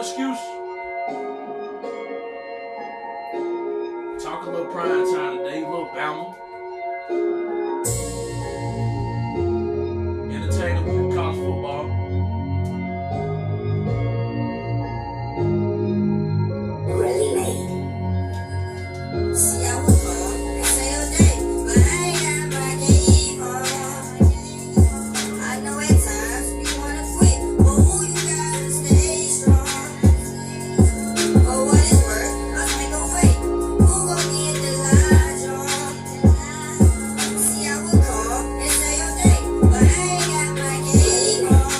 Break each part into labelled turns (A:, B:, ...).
A: excuse. Talk a little prime time today, a little Bama. Entertainment with college football.
B: Really made. See, I was born and say a day, but I ain't got my game on. I know at times you wanna quit, but who you gotta stay strong. For what it's worth, let's make a way. Who gon' get the line drawn? See, I was calm and say a day, but I ain't got my game on.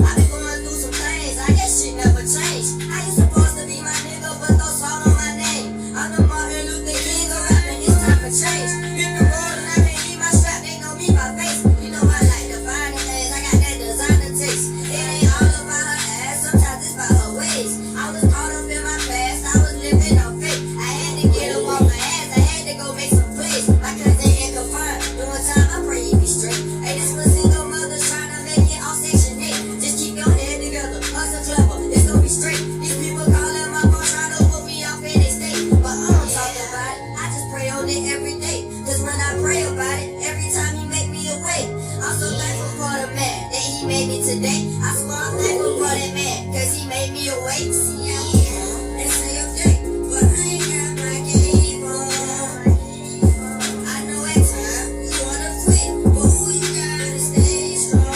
B: I've been going through some things, I guess shit never changed. How you supposed to be my nigga, but those salt on my name? I'm the Martin Luther King of rapping, it's time for change. Hit the road and I can't eat my strap, they gon' beat my face. You know I like the finer things, I got that designer taste. It ain't all about her ass, sometimes it's about her ways. I was caught up in my past, I was living on faith. I had to get up off my ass, I had to go make some plays. My cousin in confined, doing time, I pray you be straight. Hey, this was single mothers trying to make it off Section 8. Just keep your head together, hustle clever, it's gonna be straight. These people calling my phone trying to put me off in their state. But I don't talk about it, I just pray on it every day. Cause when I pray about it, every time he make me awake. I'm so thankful for the man that he made me today. I swear I'm thankful for that man, cause he made me awake. See, I'm here, they say a day, but I ain't got my game on. I know at times you wanna quit, but who you gotta stay strong.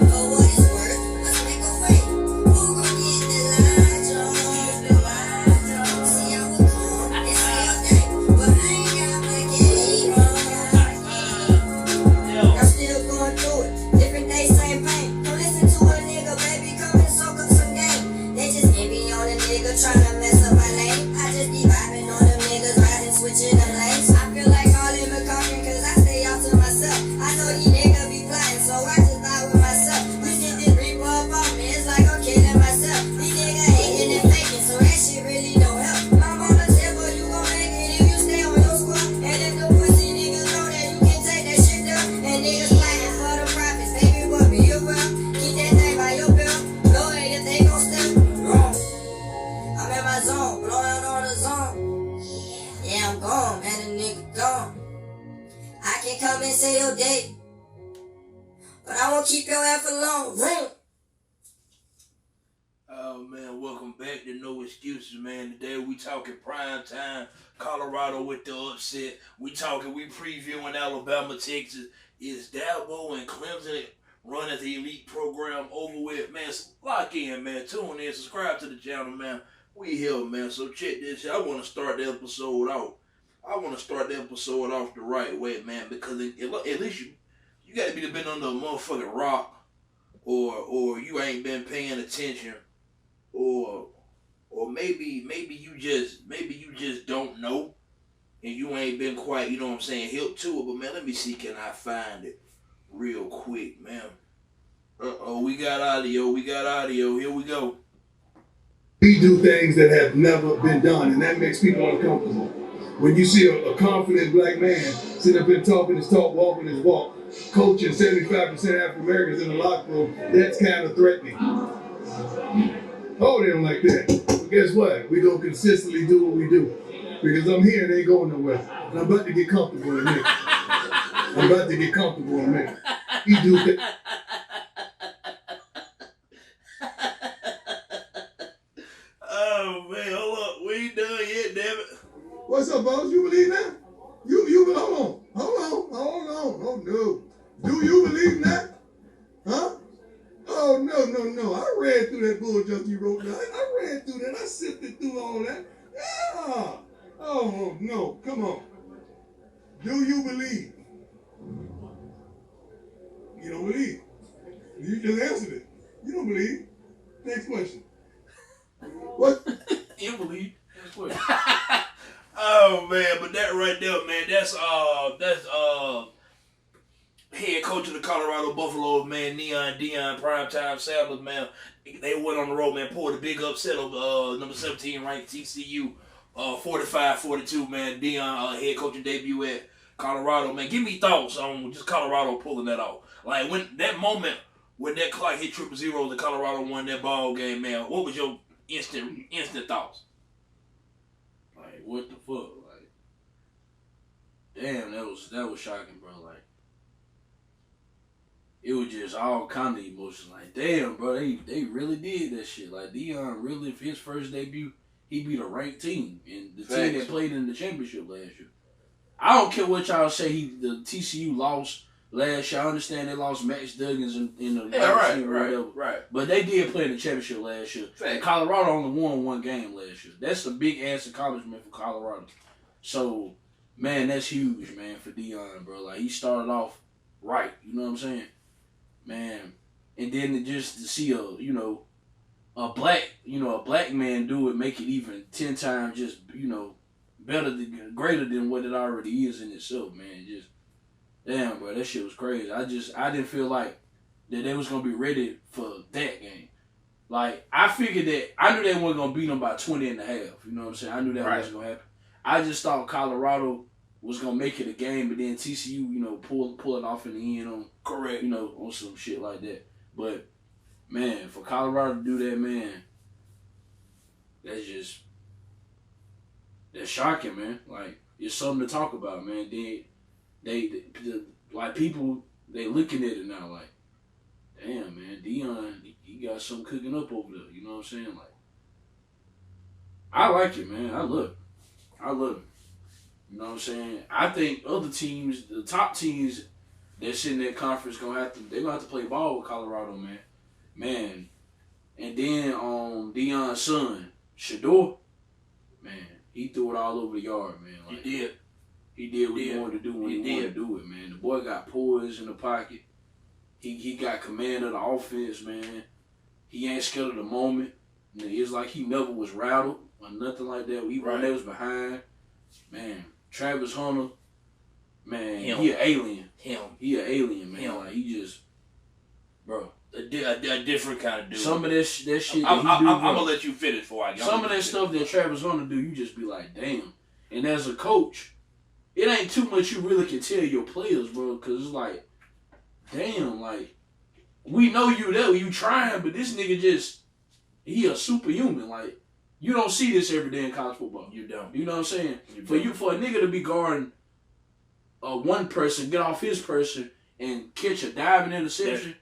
B: For what it's worth, let's make a way. Who gon' get the line drawn? See, I was born and say a day, but I ain't got my game on. I'm still going through it. Different days, same pain. Don't listen to a nigga, baby. Come and soak up some game. They just envy on a nigga, tryna mess up my lane. I just be vibing on them niggas, riding, switching them lanes. I feel like all in McCoffin, cause I stay out to myself. I know these niggas be plotting, so I just vibe with myself. You get this reaper up on me, it's like I'm killing myself. These niggas hating and faking, so that shit really don't help. My mama said, boy, you gon' make it if you stay on your squad. And if the pussy niggas know that you can take that shit down. And niggas fighting for the profits, baby, boy, be around. Keep that thing by your belt, know it if they gon' step wrong. I'm in my zone, blowing on the zone. Yeah, I'm gone, man, the nigga gone. I can come and say your day, but I won't keep your ass for long. Ring.
A: Oh man, welcome back to No Excuses, man. Today we talking prime time, Colorado with the upset. We previewing Alabama, Texas. Is Dabo and Clemson running the elite program over with? Man, lock in, man. Tune in, subscribe to the channel, man. We here, man. So check this out. I want to start the episode off. The right way, man, because at least you got to be been under a motherfucking rock, or you ain't been paying attention, or maybe you just don't know, and you ain't been quite, you know what I'm saying, hip to it. But man, let me see, can I find it real quick, man? We got audio. Here we go.
C: We do things that have never been done, and that makes people uncomfortable. When you see a confident black man sitting up here talking his talk, walking his walk, coaching 75% African Americans in the locker room, that's kind of threatening. Oh, they don't like that. But guess what? We gonna consistently do what we do. Because I'm here and ain't going nowhere. And I'm about to get comfortable in a minute. He do that.
A: Oh man, hold up. We ain't done yet, damn it.
C: What's up, boss? You believe that? You hold on. Oh no. Do you believe that? Huh? Oh no. I read through that bullshit you wrote down. I read through that. I sifted through all that. Yeah. Oh no. Come on. Do you believe? You don't believe. You just answered it. You don't believe. Next question. What?
A: You believe? Next question. Oh man, but that right there, man, that's head coach of the Colorado Buffaloes, man, Dion Primetime Saddles, man. They went on the road, man, pulled a big upset of number 17 ranked TCU, 45-42, man. Dion head coaching debut at Colorado, man. Give me thoughts on just Colorado pulling that off. Like when that moment when that clock hit 000, the Colorado won that ball game, man, what was your instant thoughts?
D: Like, what the fuck? Like, damn, that was shocking, bro. Like, it was just all kind of emotions. Like, damn, bro, they really did that shit. Like, Deion really, for his first debut, he beat a ranked team, and the team that played in the championship last year. I don't care what y'all say. The TCU lost last year. I understand they lost Max Duggins in the team or whatever.
A: Right.
D: But they did play in the championship last year. And Colorado only won one game last year. That's a big ass accomplishment for Colorado. So, man, that's huge, man, for Deion, bro. Like, he started off right. You know what I'm saying? Man. And then just to see a black man do it, make it even 10 times just, greater than what it already is in itself, man. Just, damn, bro, that shit was crazy. I didn't feel like that they was going to be ready for that game. Like, I figured that, I knew they weren't going to beat them by 20 and a half. You know what I'm saying? I knew that wasn't going to happen. I just thought Colorado was going to make it a game, but then TCU, pull it off in the end on,
A: correct,
D: on some shit like that. But, man, for Colorado to do that, man, that's shocking, man. Like, it's something to talk about, man. They people, they looking at it now like, damn, man, Deion, he got something cooking up over there. You know what I'm saying? Like, I like it, man. I love it. You know what I'm saying? I think other teams, the top teams that's in that conference, they're gonna have to play ball with Colorado, man. Man. And then Deion's son, Shador, man, he threw it all over the yard, man. Like,
A: he did.
D: He did what he wanted to do when he wanted to do it, man. The boy got poise in the pocket. He got command of the offense, man. He ain't scared of the moment. It's like he never was rattled or nothing like that. Even when they was behind, man. Travis Hunter, man, he an alien. He an alien, man. Like, he just, bro.
A: A different kind of dude.
D: Some of that shit
A: I'm gonna let you finish before I go.
D: Some of that stuff that Travis Hunter do, you just be like, damn. And as a coach, it ain't too much you really can tell your players, bro, because it's like, damn, like, we know you there, you trying, but this nigga he a superhuman. Like, you don't see this every day in college football. You don't. You know what I'm saying? For a nigga to be guarding one person, get off his person, and catch a diving interception,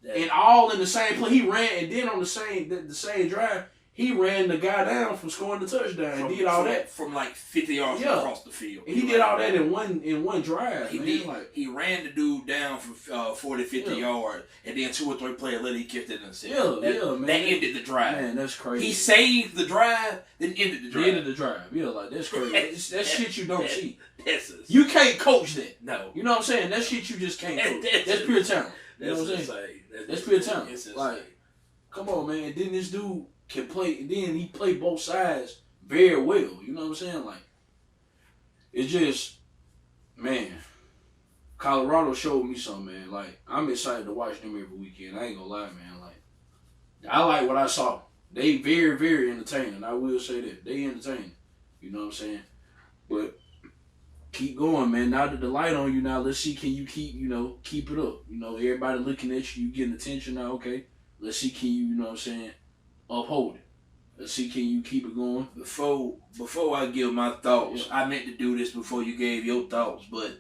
D: and all in the same play. He ran, and then on the same drive, he ran the guy down from scoring the touchdown and did all that
A: from like 50 yards across the field.
D: And he did all that in one drive.
A: He ran the dude down from 40, 50 yards, and then 2 or 3 players later he kept it in the center.
D: Man.
A: That ended the drive.
D: Man, that's crazy.
A: He saved the drive, then ended the drive.
D: Yeah, like, that's crazy. That's shit you don't see.
A: You
D: can't coach that.
A: No.
D: You know what I'm saying? That shit you just can't coach. That's pure talent. You know what I'm saying? That's pure talent. Like, come on, man. And then this dude can play, and then he played both sides very well. You know what I'm saying? Like, it's just, man, Colorado showed me something, man. Like, I'm excited to watch them every weekend. I ain't gonna lie, man. Like, I like what I saw. They very, very entertaining. I will say that. They entertaining. You know what I'm saying? But keep going, man. Now that the light on you now, let's see, can you keep it up? Everybody looking at you, you getting attention now, okay. Let's see, can you know what I'm saying, uphold it. Let's see, can you keep it going?
A: Before I give my thoughts, I meant to do this before you gave your thoughts, but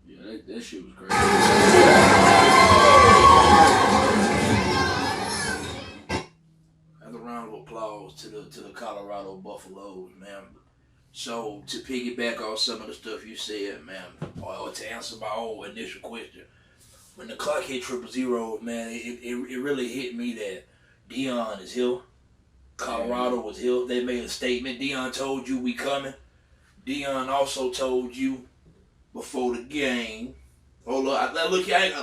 D: yeah, that shit was crazy.
A: Another round of applause to the Colorado Buffaloes, man. So to piggyback off some of the stuff you said, man, or to answer my own initial question, when the clock hit 000, man, it really hit me that Deion is here. Colorado was here. They made a statement. Deion told you we coming. Deion also told you before the game. Hold up, look here.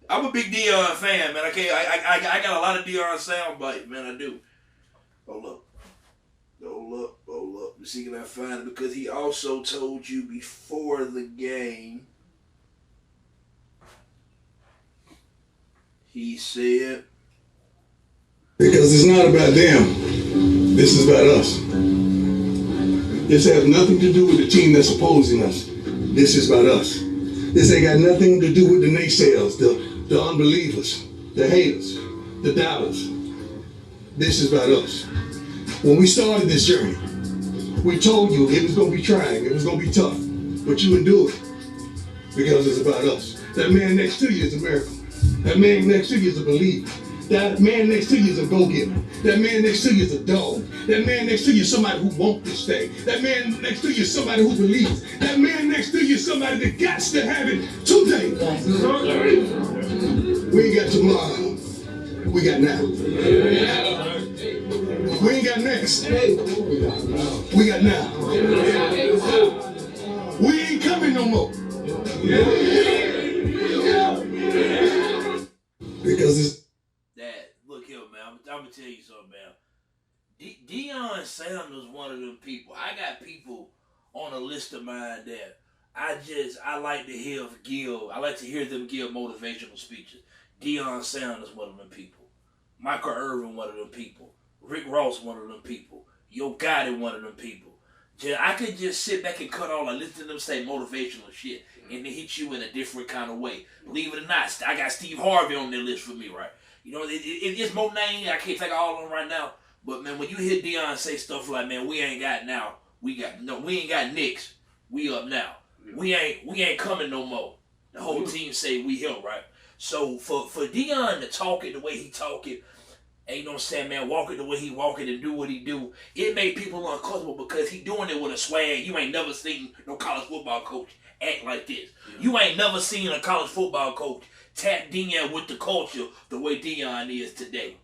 A: I'm a big Deion fan, man. I got a lot of Deion soundbite, man. I do. Hold up. Let's see, can I find it? Because he also told you before the game. He said,
C: because it's not about them. This is about us. This has nothing to do with the team that's opposing us. This is about us. This ain't got nothing to do with the naysayers, the unbelievers, the haters, the doubters. This is about us. When we started this journey, we told you it was going to be trying, it was going to be tough, but you endured it because it's about us. That man next to you is a miracle. That man next to you is a believer. That man next to you is a go-getter. That man next to you is a dog. That man next to you is somebody who wants this thing. That man next to you is somebody who believes. That man next to you is somebody that got to have it today. We ain't got tomorrow. We got now. We ain't got next. We got now. We ain't coming no more. Because it's
A: look here, man. I'm gonna tell you something, man. Deion Sanders one of them people. I got people on a list of mine that I like to hear them give motivational speeches. Deion Sanders one of them people. Michael Irvin one of them people. Rick Ross one of them people. Yo Gotti one of them people. I could just sit back and cut all and listen to them say motivational shit and they hit you in a different kind of way. Believe it or not, I got Steve Harvey on their list for me, right? You know, it's more names. I can't think of all of them right now. But, man, when you hear Deion say stuff like, man, we ain't got now. We ain't got Knicks. We up now. We ain't coming no more. The whole team say we here, right? So, for Deion to talk it the way he talk it, and you know what I'm saying, man, walk it the way he walk it and do what he do, it made people uncomfortable because he doing it with a swag. You ain't never seen no college football coach act like this. Yeah. You ain't never seen a college football coach tap Deion with the culture the way Deion is today.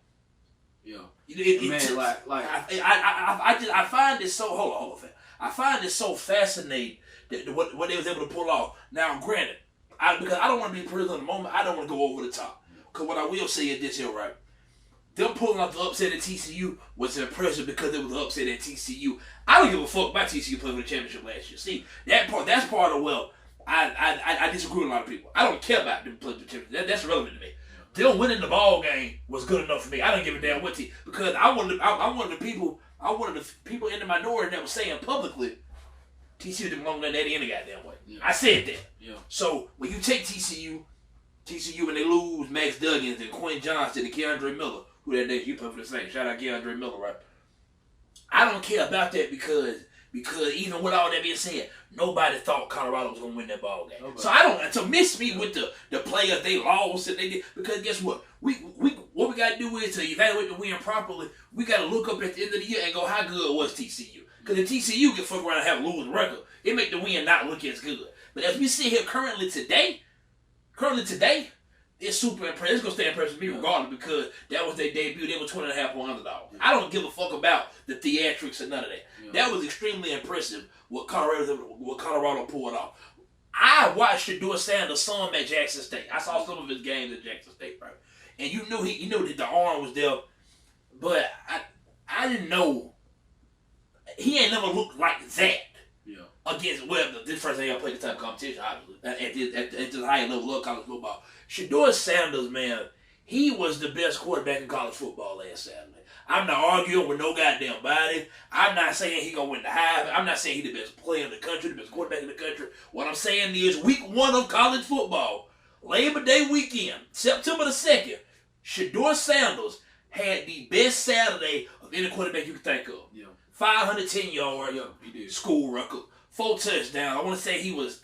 D: Yeah.
A: I find it so, hold on. I find it so fascinating that what they was able to pull off. Now, granted, because I don't want to be prison in the moment, I don't want to go over the top. Because what I will say is this here, right? Them pulling off the upset at TCU was impressive because it was an upset at TCU. I don't give a fuck about TCU playing for the championship last year. See, that's part of, well, I disagree with a lot of people. I don't care about them playing for the championship. That's irrelevant to me. Them winning the ball game was good enough for me. I don't give a damn what team, because I wanted the people in the minority that was saying publicly TCU didn't belong in that any goddamn way. Yeah. I said that. Yeah. So when you take TCU and they lose Max Duggins and Quinn Johnston and Keandre Miller, who that day you play for the Saints. Shout out Keandre Miller, right? I don't care about that because even with all that being said, nobody thought Colorado was gonna win that ball game. Nobody. So I don't to miss me with the players they lost and they did, because guess what? What we gotta do is to evaluate the win properly. We gotta look up at the end of the year and go, how good was TCU? Because if TCU get fucked around and have a losing record, it make the win not look as good. But as we sit here currently today, it's super impressive. It's going to stay impressive with me regardless, because that was their debut. They were 20.5-point underdog. Yeah. I don't give a fuck about the theatrics or none of that. Yeah. That was extremely impressive what Colorado pulled off. I watched Shedeur Sanders' son at Jackson State. I saw some of his games at Jackson State, right? And you knew that the arm was there, but I didn't know. He ain't never looked like that. Yeah. Against this first time I played this type of competition, obviously, at this high level of college football. Shedeur Sanders, man, he was the best quarterback in college football last Saturday. I'm not arguing with no goddamn body. I'm not saying he gonna win the Heisman. I'm not saying he the best player in the country, the best quarterback in the country. What I'm saying is, week 1 of college football, Labor Day weekend, September the 2nd, Shedeur Sanders had the best Saturday of any quarterback you can think of. Yeah. 510-yard school record. 4 touchdowns. I want to say he was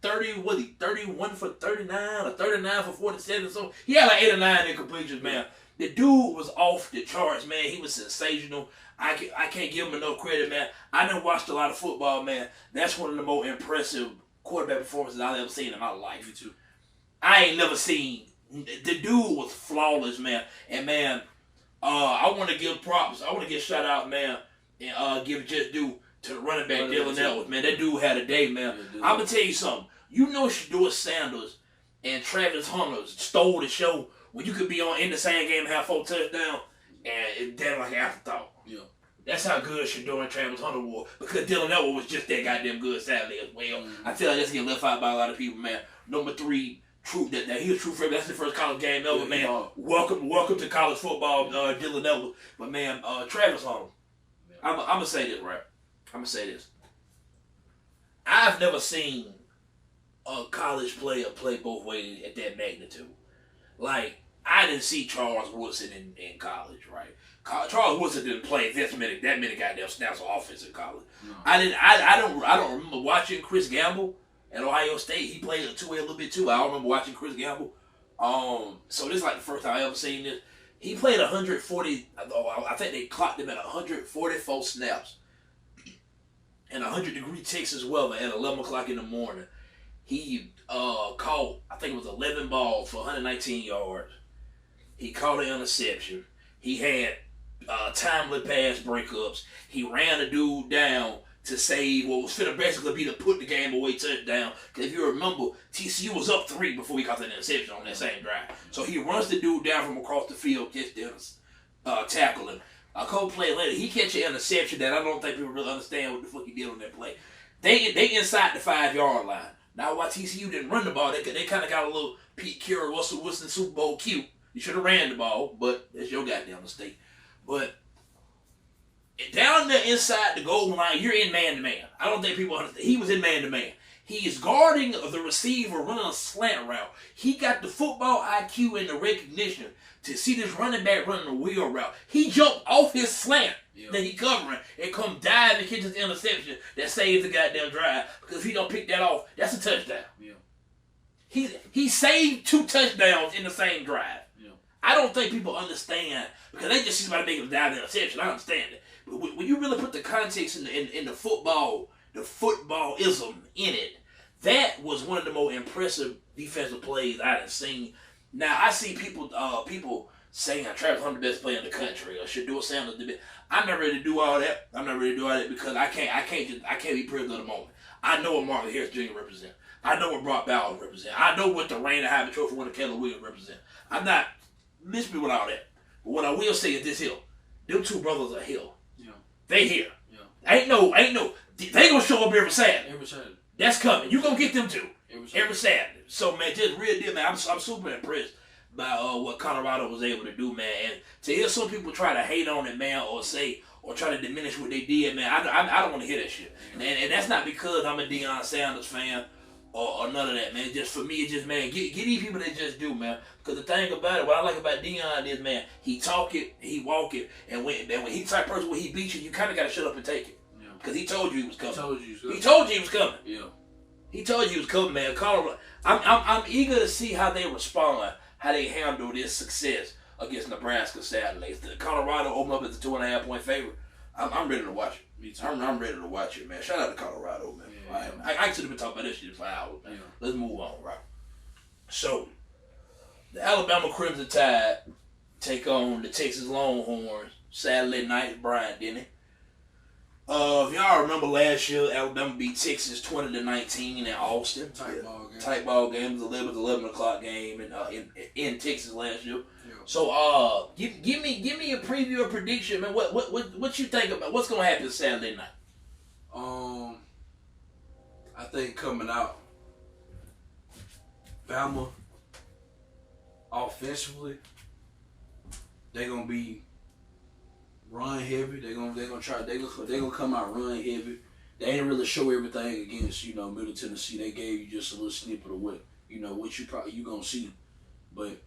A: 31 for 39 or 39 for 47. So he had like 8 or 9 incompletions, man. The dude was off the charts, man. He was sensational. I can't give him enough credit, man. I done watched a lot of football, man. That's one of the most impressive quarterback performances I've ever seen in my life. Me too. I ain't never seen. The dude was flawless, man. And, man, I want to give props. I want to give shout out, man, and give just due to the running back, Dylan Edwards, man. That dude had a day, man. I'm going to tell you something. You know Shedeur Sanders and Travis Hunter stole the show when you could be in the same game and have 4 touchdowns, and then like an afterthought. Yeah. That's how good Shedeur and Travis Hunter were, because Dylan Edwards was just that goddamn good Saturday as well. I feel like that's getting left out by a lot of people, man. Number 3, true that he was true for that's the first college game ever, man. Welcome to college football, Dylan Edwards. But, man, Travis Hunter, I'm going to say this, right? I'm going to say this. I've never seen a college player play both ways at that magnitude. like I didn't see Charles Woodson in college, right? Charles Woodson didn't play that many goddamn snaps of offense in college. No. I don't remember watching Chris Gamble at Ohio State. He played a two-way a little bit too. I don't remember watching Chris Gamble. So this is like the first time I ever seen this. He played 140. I think they clocked him at 144 snaps in 100-degree Texas weather at 11 o'clock in the morning. He caught, I think it was 11 balls for 119 yards. He caught an interception. He had timely pass breakups. He ran a dude down to save what was finna basically be to put the game away touchdown. Because if you remember, TCU was up 3 before he caught that interception on that same drive. So he runs the dude down from across the field, just to tackle him. A couple plays later, he catch an interception that I don't think people really understand what the fuck he did on that play. They inside the 5-yard line. Now, why TCU didn't run the ball, they kind of got a little Pete Carroll, Russell Wilson Super Bowl cute. You should have ran the ball, but that's your goddamn mistake. But down there inside the goal line, you're in man-to-man. I don't think people understand. He was in man-to-man. He is guarding the receiver running a slant route. He got the football IQ and the recognition to see this running back running a wheel route. He jumped off his slant that he covering and come dive and catch his interception that saves the goddamn drive. Because if he don't pick that off, that's a touchdown. Yeah. He saved 2 touchdowns in the same drive. Yeah. I don't think people understand because they just see somebody making a dive interception. I understand it. But when you really put the context in the footballism in it, that was one of the more impressive defensive plays I done seen. Now I see people saying Travis Hunter the best player in the country or Shedeur Sanders the best. I'm not ready to do all that. Because I can't be privileged of the moment. I know what Marvin Harris Jr. represent. I know what Brock Bowers represent. I know what the Rain of Heisman Trophy winner Caleb Williams represent. I'm not missing with all that. But what I will say is this here. Them 2 brothers are here. Yeah. They here. Yeah. Ain't no. They gonna show up every Saturday. Every Saturday. That's coming. You gonna get them too. Every Saturday. So man, just real deal, man. I'm super impressed by what Colorado was able to do, man. And to hear some people try to hate on it, man, or try to diminish what they did, man, I don't want to hear that shit. And that's not because I'm a Deion Sanders fan or none of that, man. Just for me, it's just, man, get these people that just do, man. Because the thing about it, what I like about Deion is, man, he talk it, he walk it, and when he type person when he beats you, you kind of got to shut up and take it. Because he told you he was coming. He told you he was coming. Yeah. He told you he was coming, man. Colorado. I'm eager to see how they respond, how they handle this success against Nebraska Saturday. The Colorado opened up as a 2.5-point favorite. I'm ready to watch it. Me too. I'm ready to watch it, man. Shout out to Colorado, man. Yeah. I should have been talking about this shit for hours, man. Yeah. Let's move on, right? So, the Alabama Crimson Tide take on the Texas Longhorns Saturday night, Bryant-Denny. If y'all remember last year, Alabama beat Texas 20-19 in Austin. Tight ball game. It was 11 o'clock game in Texas last year. Yeah. So give me a preview or prediction, man. What you think about what's gonna happen Saturday night?
D: I think coming out, Bama offensively, they're gonna be run heavy. They're gonna come out run heavy. They ain't really show everything against Middle Tennessee. They gave you just a little snippet of what you gonna see. But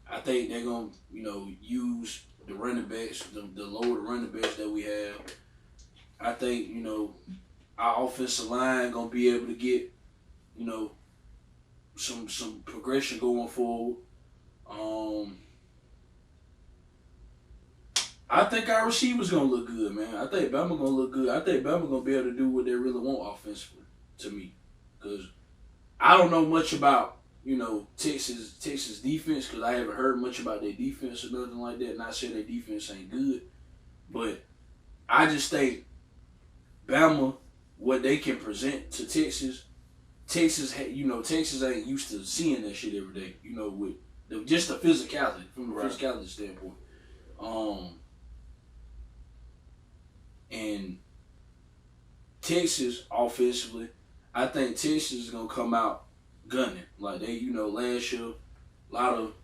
D: I think they're gonna use the running backs, the lower running backs that we have. I think our offensive line gonna be able to get some progression going forward. I think our receivers gonna look good, man. I think Bama gonna look good. I think Bama gonna be able to do what they really want offensively, to me, because I don't know much about Texas defense because I haven't heard much about their defense or nothing like that. Not saying their defense ain't good, but I just think Bama, what they can present to Texas ain't used to seeing that shit every day. With just the physicality from the physicality standpoint. And Texas offensively, I think Texas is gonna come out gunning like they, last year, lot of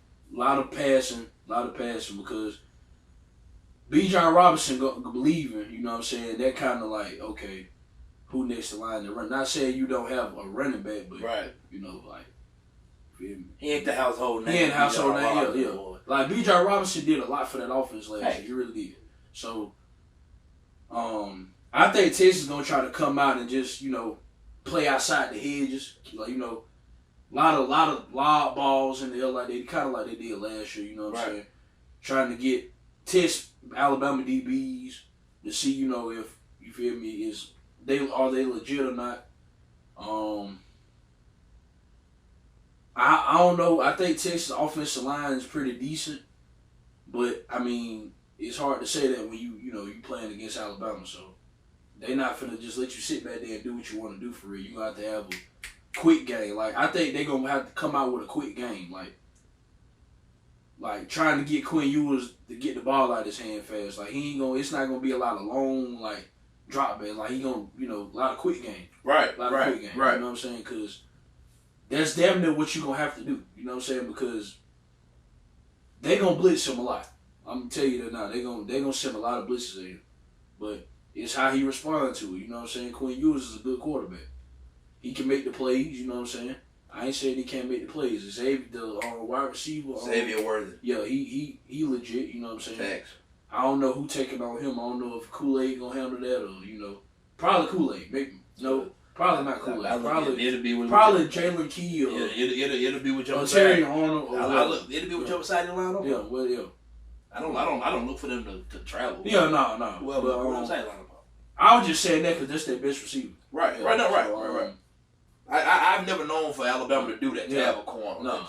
D: passing because Bijan Robinson believing, you know what I'm saying, that kind of like, okay, who next to line to run? Not saying you don't have a running back, but
A: right,
D: Feel me?
A: He ain't the household name.
D: He ain't the household name, yeah. Like, B.J. Robinson did a lot for that offense last year. He really did. So, I think Texas is going to try to come out and just, play outside the hedges. Like, a lot of lob balls in the air like kind of like they did last year, you know what I'm saying? Trying to test Alabama DBs to see, if, you feel me, are they legit or not. I don't know. I think Texas' offensive line is pretty decent, but I mean, it's hard to say that when you playing against Alabama. So they not finna just let you sit back there and do what you want to do for real. You gonna have to have a quick game. Like, I think they gonna have to come out with a quick game. Like trying to get Quinn Ewers to get the ball out of his hand fast. Like, it's not gonna be a lot of long drop back. Like, he gonna a lot of quick game.
A: Right.
D: A lot of quick game. Right. You know what I'm saying? Because that's damn near what you gonna have to do. You know what I'm saying? Because they gonna blitz him a lot. I'm gonna tell you that now. They gonna send a lot of blitzes at him. But it's how he responds to it. You know what I'm saying? Quinn Ewers is a good quarterback. He can make the plays. You know what I'm saying? I ain't saying he can't make the plays. Xavier, the wide receiver.
A: Xavier Worthy.
D: Yeah, he legit. You know what I'm saying?
A: Thanks.
D: I don't know who taking on him. I don't know if Kool-Aid gonna handle that or probably Kool-Aid. Maybe no. Probably not Kool-Aid.
A: It'll be with
D: Jalen Key or
A: it'll be with Joe
D: Terry Arnold.
A: It'll be with Joe Sideline.
D: Yeah, well, yeah.
A: I don't look for them to travel.
D: Yeah, no.
A: Well, but Sideline.
D: I was just saying that because that's their best receiver.
A: Right. I've never known for Alabama to do that. To have a corner.
D: No,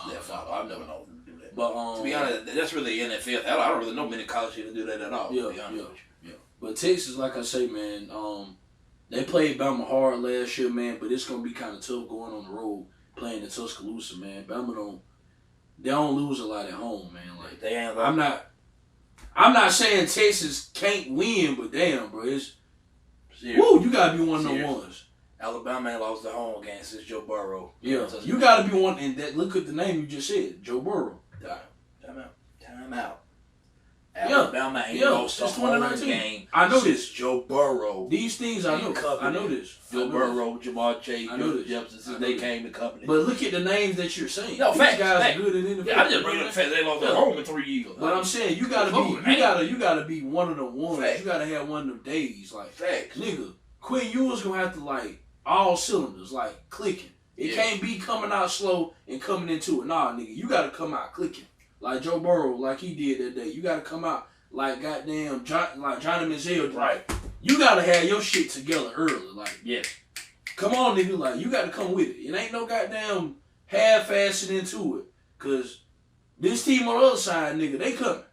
A: I've never known them to do that.
D: But
A: to be honest, that's really NFL. I don't really know many colleges that do that at all.
D: Yeah. But Texas, like I say, man, they played Bama hard last year, man. But it's gonna be kind of tough going on the road playing in Tuscaloosa, man. Bama don't lose a lot at home, man. Like,
A: they ain't.
D: I'm not saying Texas can't win, but damn, bro, it's woo. You gotta be one of them ones.
A: Alabama ain't lost the home game since Joe Burrow.
D: Yeah, you gotta be one. And look at the name you just said, Joe Burrow.
A: Time out. Alabama ain't lost a home game.
D: I know
A: since Joe Burrow.
D: These things I know. I know this.
A: Joe Burrow, Jamar Chase, Jefferson, since they came to company.
D: But look at the names that you're saying.
A: No,
D: these guys are good in the NFL.
A: Yeah, I just bring up the fact they lost at home in 3 years.
D: But I'm saying you gotta be one of the ones. Fact. You gotta have one of them days. Like,
A: facts.
D: Nigga, Quinn Ewers gonna have to all cylinders, clicking. It can't be coming out slow and coming into it. Nah, nigga, you gotta come out clicking. Like Joe Burrow, like he did that day. You gotta come out like goddamn Johnny Manziel.
A: Right.
D: You gotta have your shit together early. Like,
A: yes.
D: Come on, nigga. Like, you gotta come with it. It ain't no goddamn half-assing into it. Cause this team on the other side, nigga, they coming.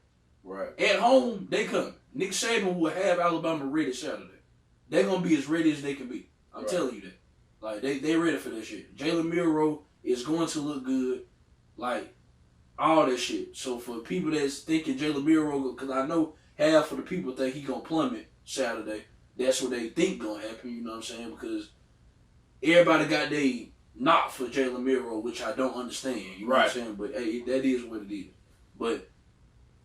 A: Right.
D: At home, they coming. Nick Saban will have Alabama ready Saturday. They gonna be as ready as they can be. I'm telling you that. Like, they ready for that shit. Jalen Milroe is going to look good. Like, all that shit. So for people that's thinking Jalen Milroe, because I know half of the people think he gonna plummet Saturday. That's what they think gonna happen. You know what I'm saying? Because everybody got they knock for Jalen Milroe, which I don't understand. You know what I'm saying? But hey, that is what it is. But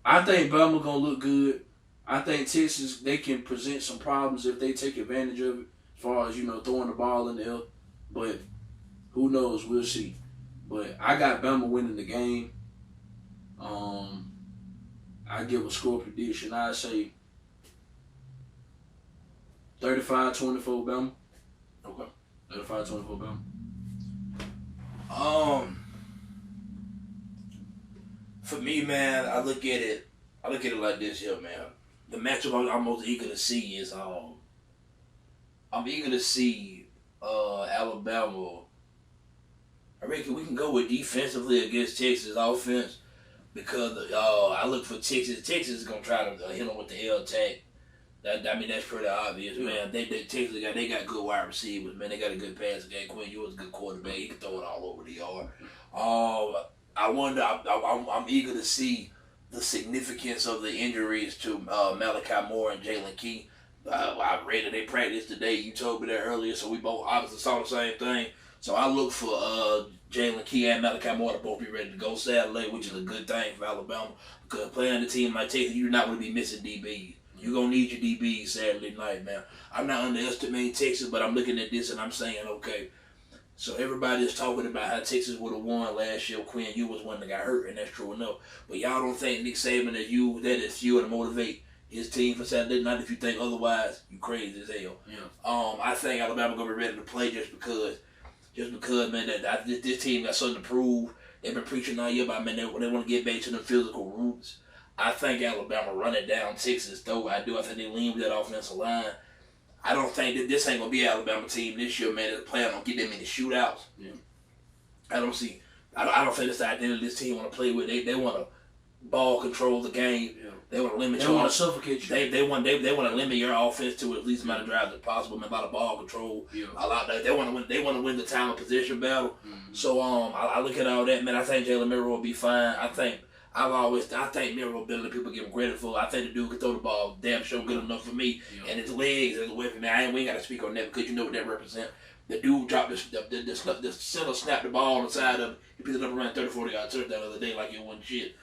D: I think Bama gonna look good. I think Texas, they can present some problems if they take advantage of it, as far as throwing the ball in the air. But who knows? We'll see. But I got Bama winning the game. I give a score prediction. I say 35-24 Bama.
A: Okay.
D: 35-24 Bama.
A: For me, man, I look at it like this here, man. The matchup I'm most eager to see is I'm eager to see Alabama. I reckon we can go with defensively against Texas offense because I look for Texas. Texas is gonna try to hit them with the L attack. That's pretty obvious, man. Texas got good wide receivers, man. They got a good passing game. Quinn Ewers is a good quarterback. He can throw it all over the yard. I'm eager to see the significance of the injuries to Malachi Moore and Jalen Key. I read that they practiced today. You told me that earlier, so we both obviously saw the same thing. So I look for Jalen Key and Malachi Moore to both be ready to go Saturday, which is a good thing for Alabama. Because playing a team like Texas, you're not going to be missing DBs. You're going to need your DBs Saturday night, man. I'm not underestimating Texas, but I'm looking at this and I'm saying, okay, So everybody is talking about how Texas would have won last year. Quinn Ewers was one that got hurt, and that's true enough. But y'all don't think Nick Saban is fuel to motivate his team for Saturday night? If you think otherwise, you crazy as hell.
D: Yeah.
A: I think Alabama gonna be ready to play just because man, this team got something to prove. They've been preaching all year about, man, they want to get back to the physical roots. I think Alabama run it down Texas, though. I think they lean with that offensive line. I don't think that this ain't gonna be an Alabama team this year, man. That's planning on getting them in the shootouts.
D: Yeah.
A: I don't think that's the identity this team want to play with. They want to ball control the game.
D: Yeah.
A: They want to limit.
D: They want to suffocate you.
A: They want to limit your offense to at least amount of drives as possible. Man, a lot of ball control.
D: Yeah.
A: A lot. They want to win. They want to win the time of position battle.
D: Mm-hmm.
A: So I look at all that, man. I think Jalen Milroe will be fine. I think Milroe better than people give him credit for. I think the dude can throw the ball damn sure good enough for me.
D: Yeah.
A: And his legs as a weapon, man. We ain't got to speak on that because you know what that represents. The dude dropped the center, snapped the ball on the side of it. He picked it up around 30-40 yard touchdown the other day like it wasn't shit.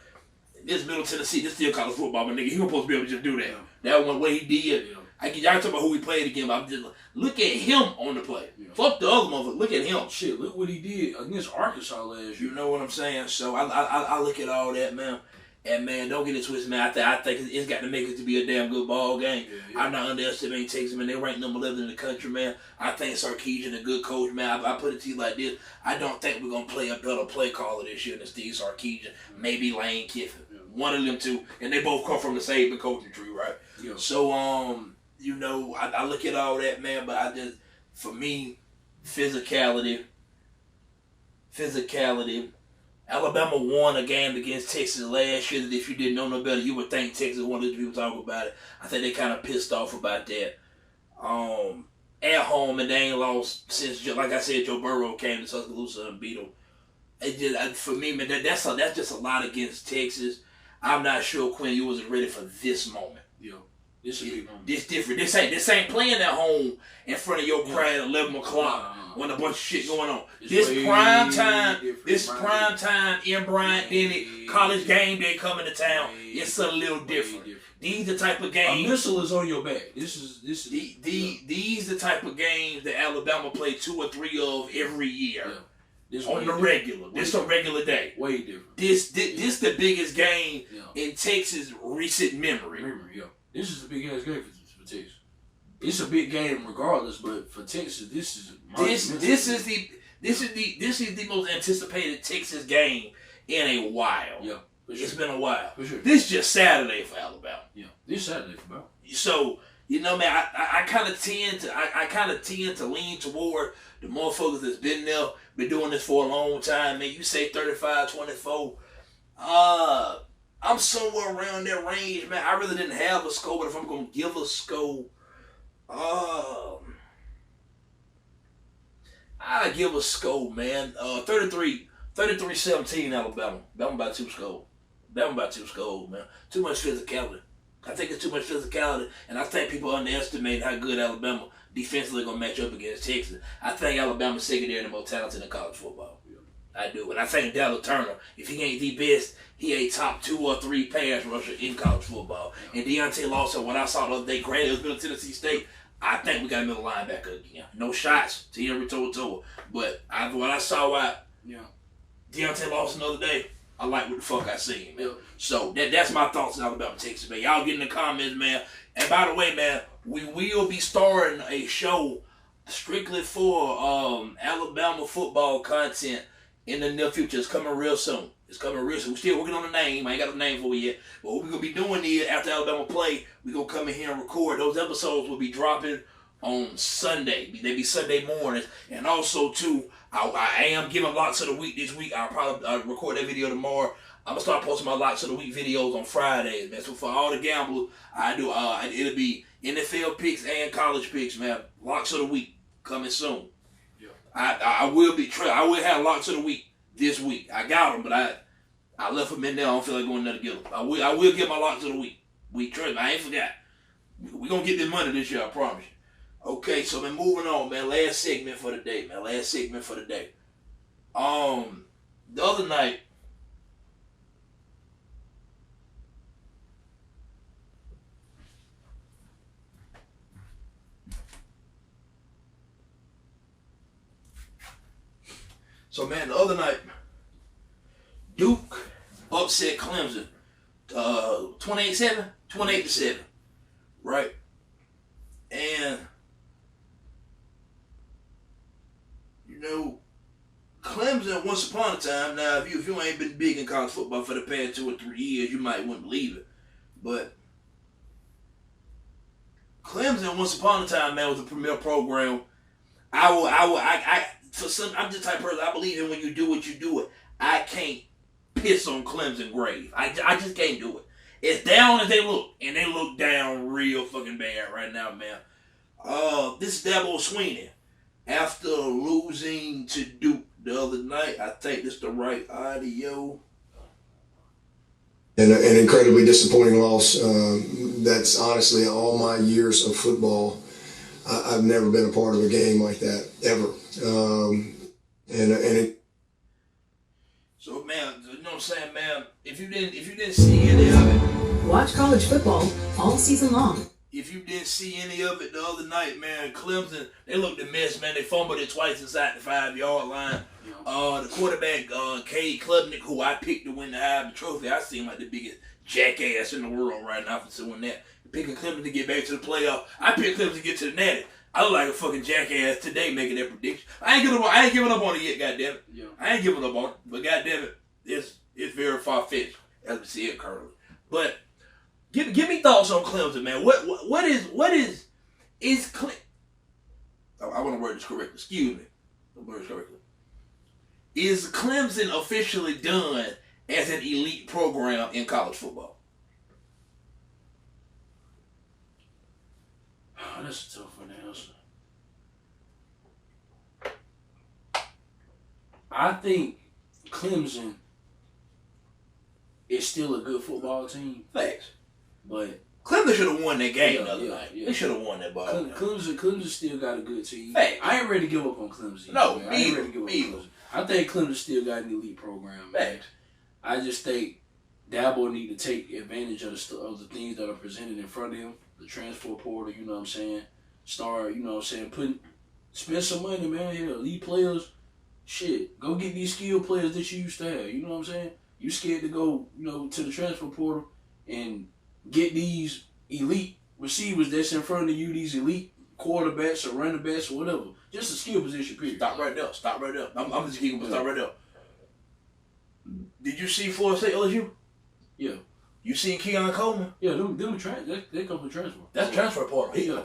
A: This Middle Tennessee, this still college football, my nigga. He was supposed to be able to just do that.
D: Yeah.
A: That one way he did. Yeah. Y'all talking about who he played again, but I'm just look at him on the play. Yeah. Fuck the other motherfucker. Look at him.
D: Shit, look what he did against Arkansas last year.
A: You know what I'm saying? So I look at all that, man. And man, don't get it twisted, man. I think it's got to make it to be a damn good ball game. Yeah. I'm not underestimating Texas, man. They rank number 11 in the country, man. I think Sarkisian a good coach, man. I put it to you like this: I don't think we're gonna play a better play caller this year than Steve Sarkisian. Maybe Lane Kiffin. Yeah. One of them two, and they both come from the same coaching tree, right?
D: Yeah.
A: So you know, I look at all that, man. But for me, physicality. Alabama won a game against Texas last year that if you didn't know no better, you would think Texas wanted the people talk about it. I think they kind of pissed off about that. At home, and they ain't lost since, like I said, Joe Burrow came to Tuscaloosa and beat them. It just, for me, man, that's just a lot against Texas. I'm not sure Quinn Ewers is ready for this moment.
D: Yeah. This is
A: this different. This ain't playing at home in front of your crowd at 11 o'clock. When a bunch of shit going on. This prime time in Bryant-Denny, college game day coming to town. It's a little different. These the type of games.
D: A missile is on your back. This is
A: these the type of games that Alabama play 2 or 3 of every year. Yeah.
D: This
A: on the regular. This a regular day.
D: Way different.
A: This the biggest game in Texas recent memory.
D: Yeah. This is the biggest game for Texas. It's a big game regardless, but for Texas, this is the most anticipated Texas game in a while.
A: Yeah, it's been a while.
D: For sure.
A: This just Saturday for Alabama.
D: Yeah, this Saturday for Alabama.
A: So you know, man, I kind of tend to lean toward the motherfuckers that's been there, been doing this for a long time. Man, you say 35-24. I'm somewhere around that range, man. I really didn't have a score, but if I'm gonna give a score. I give a score, man. 33-17 Alabama. Alabama by 2 scores. Man. Too much physicality. I think it's too much physicality, and I think people underestimate how good Alabama defensively gonna match up against Texas. I think Alabama's secondary the most talented in college football. Yeah. I do, and I think Dallas Turner, if he ain't the best, he a top 2 or 3 pass rusher in college football. Yeah. And Deontay Lawson, when I saw the other day, granted it was Middle Tennessee State. I think we got a middle linebacker again. No shots to Henry Toa. But what I saw Deontay Lawson the other day, I like what the fuck I seen, man. Yeah. So that's my thoughts on Alabama, Texas, man. Y'all get in the comments, man. And by the way, man, we will be starting a show strictly for Alabama football content in the near future. It's coming real soon. We're still working on the name. I ain't got a name for it yet. But what we're going to be doing is, after Alabama play, we're going to come in here and record. Those episodes will be dropping on Sunday. They be Sunday mornings. And also, too, I am giving Locks of the Week this week. I'll probably record that video tomorrow. I'm going to start posting my Locks of the Week videos on Fridays, man. So for all the gamblers, I do. It'll be NFL picks and college picks, man. Locks of the Week coming soon. Yeah. I will have Locks of the Week this week. I got them, but I left them in there. I don't feel like going there to get them. I will get my Locks of the Week. Trust me, I ain't forgot. We're going to get this money this year, I promise you. Okay, so man, moving on, man. Last segment for the day. The other night, So, man, the other night, Duke upset Clemson 28-7, 28-7, right? And, you know, Clemson, once upon a time, now, if you ain't been big in college football for the past 2 or 3 years, you might wouldn't believe it. But Clemson, once upon a time, man, was a premier program. I'm just the type of person, I believe in when you do what you do it. I can't piss on Clemson grave. I just can't do it. As down as they look, and they look down real fucking bad right now, man. This is Dabo Swinney. After losing to Duke the other night, I think this is the right audio.
E: And an incredibly disappointing loss. That's honestly all my years of football. I've never been a part of a game like that ever.
A: So, man, you know what I'm saying, man? If you didn't see any of it,
F: watch college football all season long.
A: If you didn't see any of it the other night, man, Clemson, they looked a mess, man. They fumbled it twice inside the 5-yard line. The quarterback, Cade Klubnik, who I picked to win the Heisman Trophy, I seem like the biggest jackass in the world right now for doing that. Picking Clemson to get back to the playoff. I picked Clemson to get to the Natty. I look like a fucking jackass today making that prediction. I ain't giving up on it yet, goddammit. Yeah. I ain't giving up on it, but goddammit, it's very far-fetched as we see it currently. But give me thoughts on Clemson, man. What is Clemson? I want to word this correctly. Excuse me. I word this correctly. Is Clemson officially done as an elite program in college football?
D: Oh, that's a tough one to answer. I think Clemson is still a good football team.
A: Facts.
D: But
A: Clemson should have won that game the other night. They should have won that ball.
D: Clemson still got a good team.
A: Facts.
D: I ain't ready to give up on Clemson.
A: No,
D: I ain't ready to give up on Clemson. I think Clemson still got an elite program.
A: Facts.
D: I just think Dabo need to take advantage of the things that are presented in front of him. The transfer portal, you know what I'm saying? Start, you know what I'm saying? Spend some money, man. Here, elite players. Shit, go get these skilled players that you used to have. You know what I'm saying? You scared to go, you know, to the transfer portal and get these elite receivers that's in front of you, these elite quarterbacks or running backs or whatever. Just a skill position, period.
A: Stop right there. I'm just keeping stop right there. Did you see Florida State LSU?
D: Yeah.
A: You seen Keon Coleman?
D: Yeah, them they come from transfer.
A: That's transfer portal.